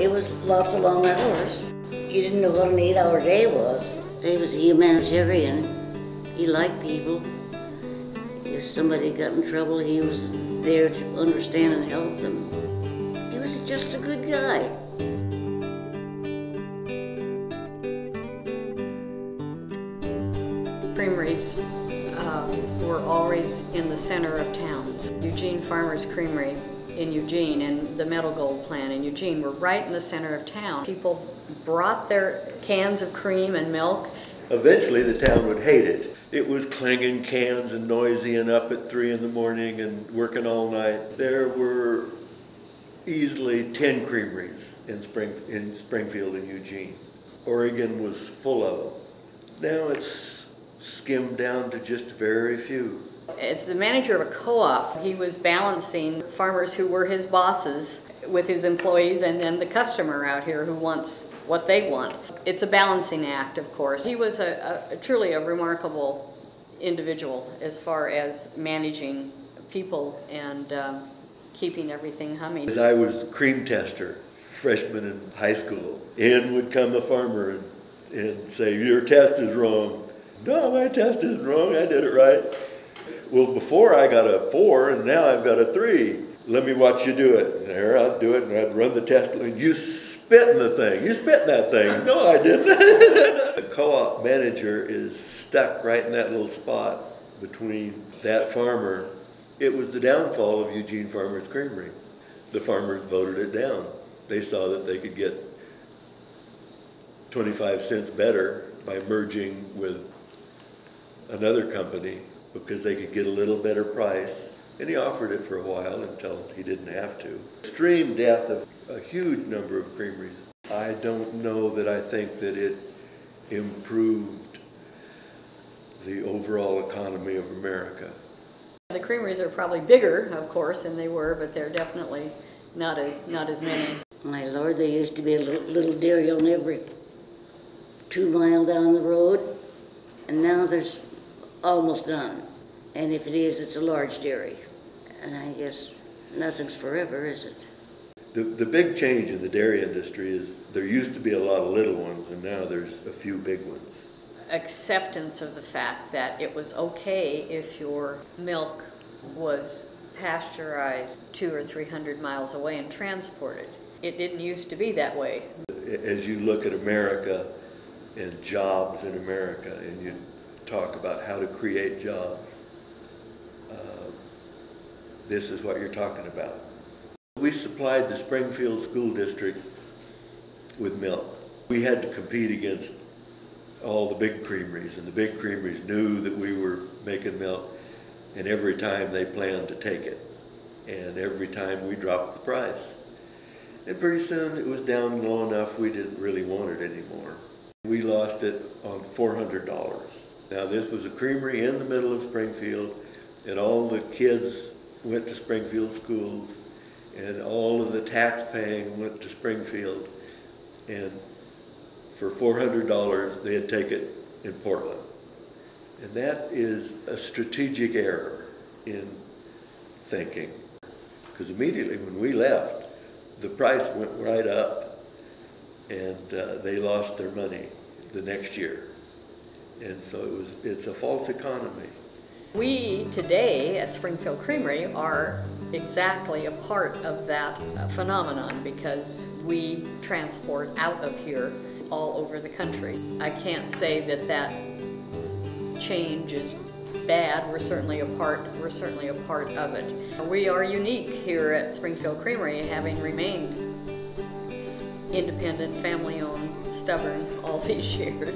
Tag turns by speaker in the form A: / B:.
A: It was lots of long hours. You didn't know what an 8-hour day was. He was a humanitarian. He liked people. If somebody got in trouble, he was there to understand and help them. He was just a good guy.
B: Creameries were always in the center of towns. Eugene Farmers Creamery in Eugene and the Metal Gold plant in Eugene were right in the center of town. People brought their cans of cream and milk.
C: Eventually the town would hate it. It was clanging cans and noisy and up at 3 in the morning and working all night. There were easily 10 creameries in Springfield and Eugene. Oregon was full of them. Now it's skimmed down to just very few.
B: As the manager of a co-op, he was balancing farmers who were his bosses with his employees and then the customer out here who wants what they want. It's a balancing act, of course. He was truly a remarkable individual as far as managing people and keeping everything humming.
C: As I was a cream tester, freshman in high school, in would come a farmer and say, "Your test is wrong." "No, my test isn't wrong, I did it right." "Well, before I got a 4 and now I've got a 3. Let me watch you do it." And there I'd do it and I'd run the test. And "You spit in the thing, you spit in that thing." "No, I didn't." The co-op manager is stuck right in that little spot between that farmer. It was the downfall of Eugene Farmers Creamery. The farmers voted it down. They saw that they could get 25 cents better by merging with another company because they could get a little better price. And he offered it for a while until he didn't have to. Extreme death of a huge number of creameries. I don't know that I think that it improved the overall economy of America.
B: The creameries are probably bigger, of course, than they were, but they're definitely not as many.
A: My Lord, there used to be a little dairy on every 2 miles down the road, and now there's almost none. And if it is, it's a large dairy. And I guess nothing's forever, is it?
C: The big change in the dairy industry is there used to be a lot of little ones, and now there's a few big ones.
B: Acceptance of the fact that it was okay if your milk was pasteurized 200 or 300 miles away and transported. It didn't used to be that way.
C: As you look at America and jobs in America, and you talk about how to create jobs, this is what you're talking about. We supplied the Springfield School District with milk. We had to compete against all the big creameries, and the big creameries knew that we were making milk, and every time they planned to take it, and every time we dropped the price. And pretty soon it was down low enough we didn't really want it anymore. We lost it on $400. Now this was a creamery in the middle of Springfield, and all the kids went to Springfield schools, and all of the tax paying went to Springfield, and for $400 they'd take it in Portland. And that is a strategic error in thinking, because immediately when we left, the price went right up, and they lost their money the next year. And so it's a false economy.
B: We today at Springfield Creamery are exactly a part of that phenomenon because we transport out of here all over the country. I can't say that that change is bad. We're certainly a part of it. We are unique here at Springfield Creamery, having remained independent, family-owned, stubborn all these years.